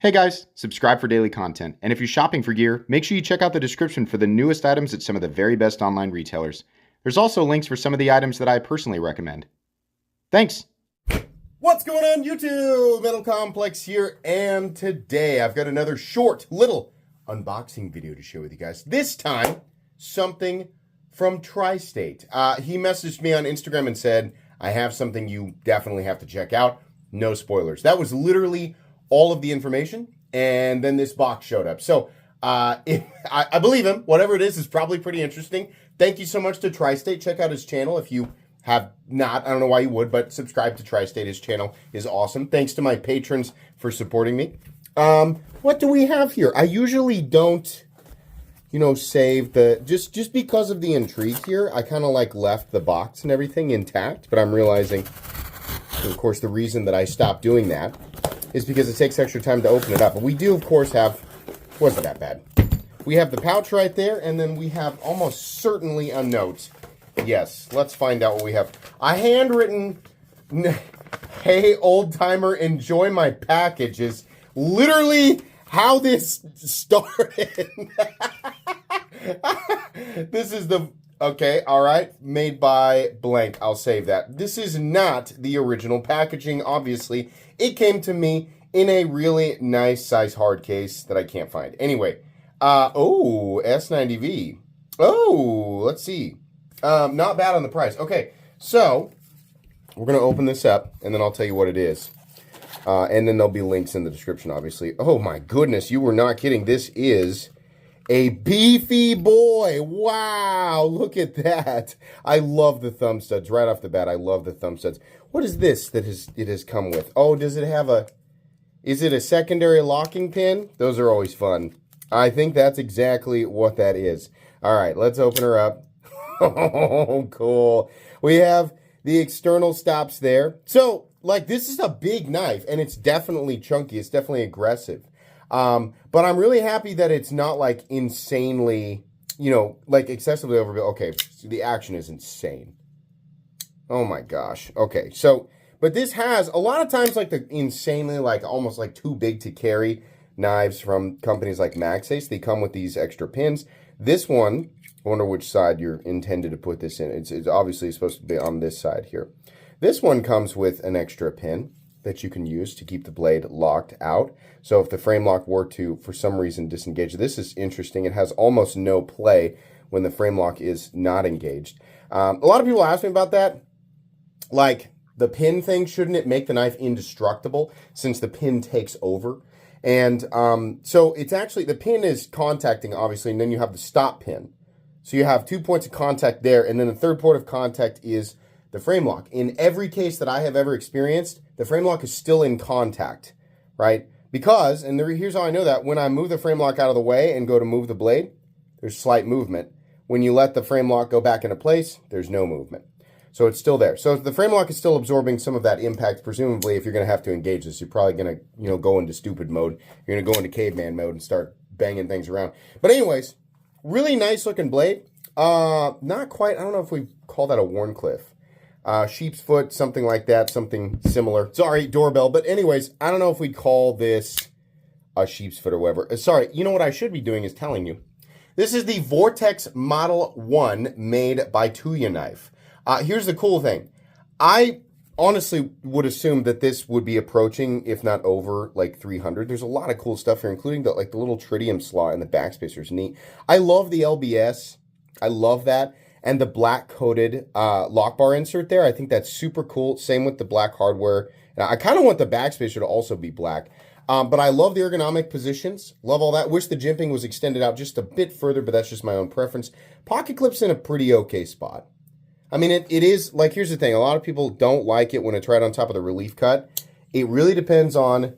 Hey guys, subscribe for daily content, and if you're shopping for gear, make sure you check out the description for the newest items at some of the very best online retailers. There's also links for some of the items that I personally recommend. Thanks! What's going on YouTube? Metal Complex here, and today I've got another short little unboxing video to share with you guys. This time, something from Tri-State. He messaged me on Instagram and said, I have something you definitely have to check out. No spoilers. That was literally all of the information, and then this box showed up. So I believe him. Whatever it is probably pretty interesting. Thank you so much to Tri-State. Check out his channel if you have not. I don't know why you would, but subscribe to Tri-State. His channel is awesome. Thanks to my patrons for supporting me. What do we have here? I usually don't, save the, just because of the intrigue here, I kind of like left the box and everything intact, but I'm realizing, of course, the reason that I stopped doing that is because it takes extra time to open it up. But we do, of course, have, wasn't that bad. We have the pouch right there, and then we have almost certainly a note. Yes, let's find out what we have. A handwritten, hey, old timer, enjoy my package is literally how this started. This is the, okay, all right, made by blank. I'll save that. This is not the original packaging, obviously. It came to me in a really nice size hard case that I can't find. Anyway, oh, S90V. Oh, let's see. Not bad on the price. Okay, so we're going to open this up, and then I'll tell you what it is. And then there'll be links in the description, obviously. Oh, my goodness, you were not kidding. This is a beefy boy. Wow, look at that. I love the thumb studs. Right off the bat, I love the thumb studs. What is this that it has come with? Oh, does it have a, is it a secondary locking pin? Those are always fun. I think that's exactly what that is. All right, let's open her up. Oh, cool. We have the external stops there. So, like, this is a big knife, and it's definitely chunky. It's definitely aggressive. But I'm really happy that it's not, like, insanely, like, excessively overbuilt. Okay, so the action is insane. Oh, my gosh. Okay, so, but this has, a lot of times, like, the insanely, like, almost, like, too big to carry knives from companies like Maxace, they come with these extra pins. This one, I wonder which side you're intended to put this in. It's obviously supposed to be on this side here. This one comes with an extra pin that you can use to keep the blade locked out. So if the frame lock were to, for some reason, disengage, this is interesting. It has almost no play when the frame lock is not engaged. A lot of people ask me about that. Like, the pin thing, shouldn't it make the knife indestructible since the pin takes over? And so it's actually, the pin is contacting, obviously, and then you have the stop pin. So you have 2 points of contact there, and then the third point of contact is the frame lock. In every case that I have ever experienced, the frame lock is still in contact, right? Because, and here's how I know that, when I move the frame lock out of the way and go to move the blade, there's slight movement. When you let the frame lock go back into place, there's no movement. So it's still there. So the frame lock is still absorbing some of that impact. Presumably, if you're going to have to engage this, you're probably going to, go into stupid mode. You're going to go into caveman mode and start banging things around. But anyways, really nice looking blade. Not quite, I don't know if we call that a Warncliffe. Sheep's foot, something like that, something similar. Sorry, doorbell. But anyways, I don't know if we'd call this a sheep's foot or whatever. Sorry, you know what I should be doing is telling you. This is the Vortex Model 1 made by Tuya knife. Here's the cool thing. I honestly would assume that this would be approaching, if not over, like 300. There's a lot of cool stuff here, including the little tritium slot in the backspacer is neat. I love the LBS. I love that. And the black-coated lock bar insert there. I think that's super cool. Same with the black hardware. Now, I kind of want the backspacer to also be black. But I love the ergonomic positions. Love all that. Wish the jimping was extended out just a bit further, but that's just my own preference. Pocket clip's in a pretty okay spot. I mean, it is, like, here's the thing. A lot of people don't like it when it's right on top of the relief cut. It really depends on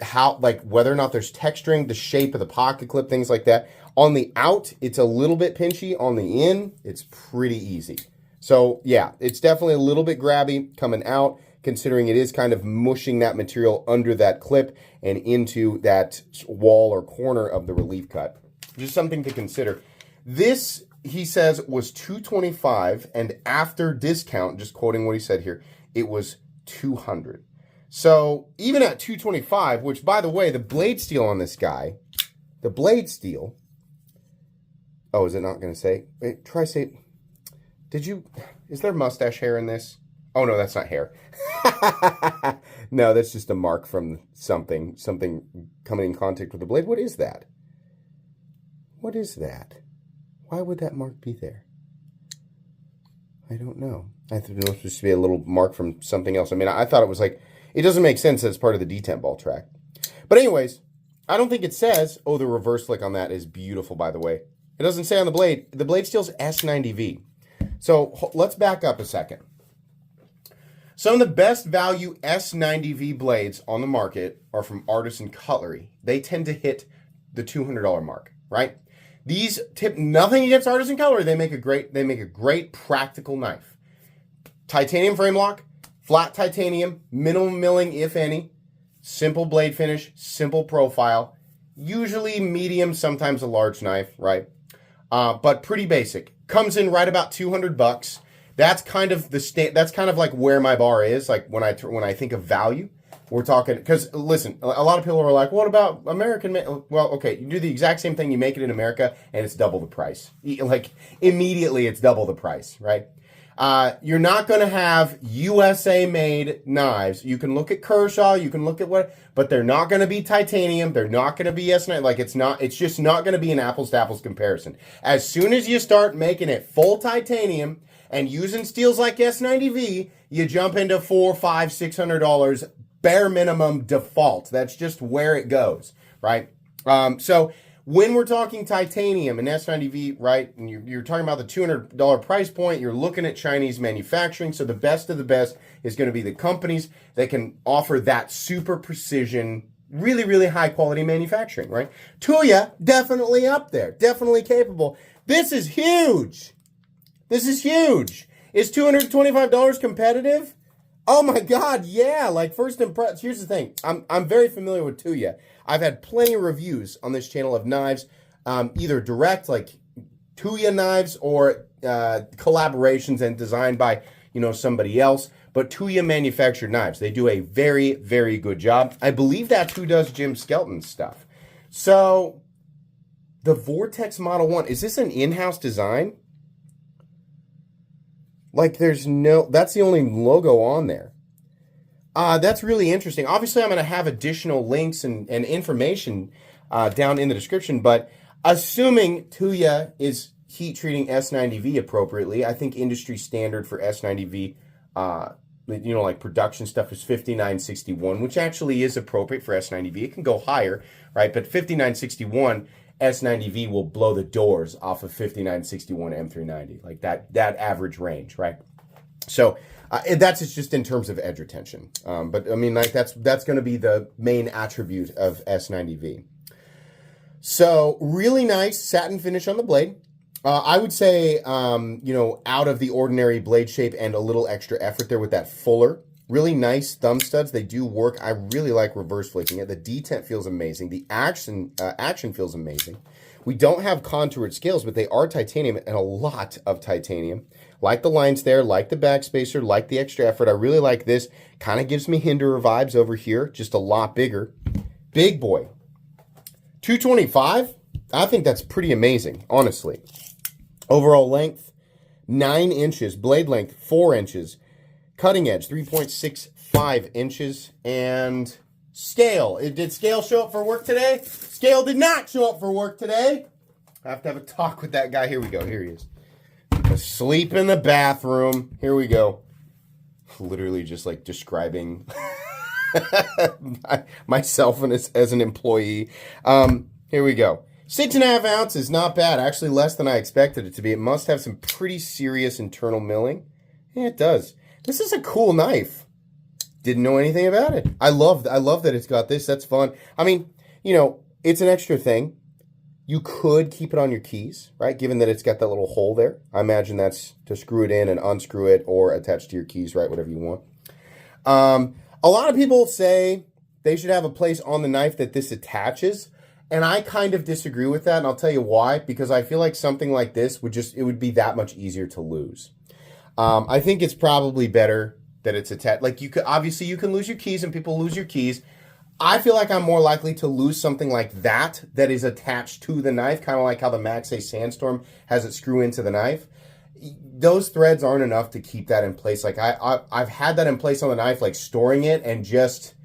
how, like, whether or not there's texturing, the shape of the pocket clip, things like that. On the out, it's a little bit pinchy. On the in, it's pretty easy. So, yeah, it's definitely a little bit grabby coming out, considering it is kind of mushing that material under that clip and into that wall or corner of the relief cut. Just something to consider. This, he says, was $225, and after discount, just quoting what he said here, it was $200. So even at $225, which by the way, the blade steel on this guy, the blade steel. Oh, is it not going to say? Wait, try say. Is there mustache hair in this? Oh no, that's not hair. No, that's just a mark from something coming in contact with the blade. What is that? What is that? Why would that mark be there? I don't know. I thought it was supposed to be a little mark from something else. I mean, I thought it was like, it doesn't make sense that it's part of the detent ball track. But anyways, I don't think it says, oh, the reverse flick on that is beautiful, by the way. It doesn't say on the blade. The blade steel's S90V. So let's back up a second. Some of the best value S90V blades on the market are from Artisan Cutlery. They tend to hit the $200 mark, right? These nothing against Artisan Cutlery. They make a great practical knife. Titanium frame lock, flat titanium, minimum milling if any, simple blade finish, simple profile, usually medium, sometimes a large knife, right? But pretty basic. Comes in right about $200. That's kind of that's kind of like where my bar is. Like when I think of value, we're talking, because listen, a lot of people are like, what about American? Well, okay, you do the exact same thing, you make it in America, and it's double the price. Like immediately, it's double the price, right? You're not going to have USA made knives. You can look at Kershaw, you can look at but they're not going to be titanium. They're not going to be S9. Like it's just not going to be an apples to apples comparison. As soon as you start making it full titanium and using steels like S90V, you jump into $400, $500, $600 bare minimum default. That's just where it goes, right? So when we're talking titanium and S90V, right, and you're talking about the $200 price point, you're looking at Chinese manufacturing. So the best of the best is going to be the companies that can offer that super precision, really, really high quality manufacturing, right? Tuya, definitely up there, definitely capable. This is huge. This is huge. Is $225 competitive? Oh my God, yeah. Like first impression. Here's the thing. I'm very familiar with Tuya. I've had plenty of reviews on this channel of knives, either direct like Tuya knives or collaborations and designed by somebody else. But Tuya manufactured knives. They do a very, very good job. I believe that's who does Jim Skelton's stuff. So the Vortex Model 1, is this an in-house design? Like that's the only logo on there. That's really interesting. Obviously, I'm going to have additional links and information down in the description, but assuming Tuya is heat treating S90V appropriately, I think industry standard for S90V, like production stuff is 5961, which actually is appropriate for S90V. It can go higher, right? But 5961 S90V will blow the doors off of 5961 M390, like that average range, right? So that's just in terms of edge retention. But I mean, like that's going to be the main attribute of S90V. So really nice satin finish on the blade. I would say, out of the ordinary blade shape and a little extra effort there with that fuller. Really nice thumb studs. They do work. I really like reverse flicking it. The detent feels amazing. The action feels amazing. We don't have contoured scales, but they are titanium and a lot of titanium. Like the lines there, like the backspacer, like the extra effort. I really like this. Kind of gives me Hinderer vibes over here, just a lot bigger. Big boy. 225? I think that's pretty amazing, honestly. Overall length, 9 inches. Blade length, 4 inches. Cutting edge, 3.65 inches. And scale. Did scale show up for work today? Scale did not show up for work today. I have to have a talk with that guy. Here we go. Here he is. Asleep in the bathroom. Here we go. Literally just like describing myself as an employee. Here we go. 6.5 ounces, not bad. Actually less than I expected it to be. It must have some pretty serious internal milling. Yeah, it does. This is a cool knife. Didn't know anything about it. I love that it's got this. That's fun. I mean, it's an extra thing. You could keep it on your keys, right? Given that it's got that little hole there. I imagine that's to screw it in and unscrew it or attach to your keys, right? Whatever you want. A lot of people say they should have a place on the knife that this attaches. And I kind of disagree with that. And I'll tell you why. Because I feel like something like this would be that much easier to lose. I think it's probably better that it's attached. Like you could obviously you can lose your keys and people lose your keys. I feel like I'm more likely to lose something like that is attached to the knife, kind of like how the MagSafe Sandstorm has it screw into the knife. Those threads aren't enough to keep that in place. Like I've had that in place on the knife, like storing it and just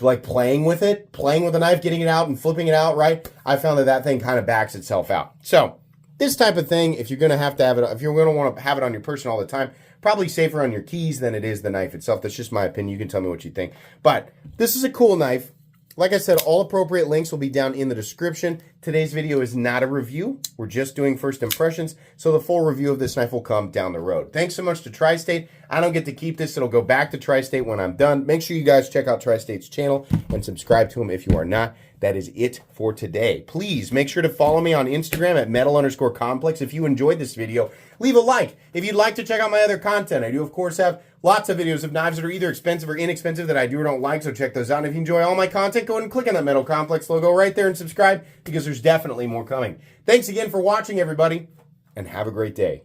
like playing with the knife, getting it out and flipping it out, right? I found that thing kind of backs itself out. So this type of thing, if you're going to have it, if you're going to want to have it on your person all the time, probably safer on your keys than it is the knife itself. That's just my opinion. You can tell me what you think. But this is a cool knife. Like I said, all appropriate links will be down in the description. Today's video is not a review. We're just doing first impressions, so the full review of this knife will come down the road. Thanks so much to Tri-State. I don't get to keep this. It'll go back to Tri-State when I'm done. Make sure you guys check out Tri-State's channel and subscribe to him if you are not. That is it for today. Please make sure to follow me on Instagram at metal_complex. If you enjoyed this video, leave a like. If you'd like to check out my other content, I do, of course, have lots of videos of knives that are either expensive or inexpensive that I do or don't like, so check those out. And if you enjoy all my content, go ahead and click on that Metal Complex logo right there and subscribe because there's definitely more coming. Thanks again for watching, everybody, and have a great day.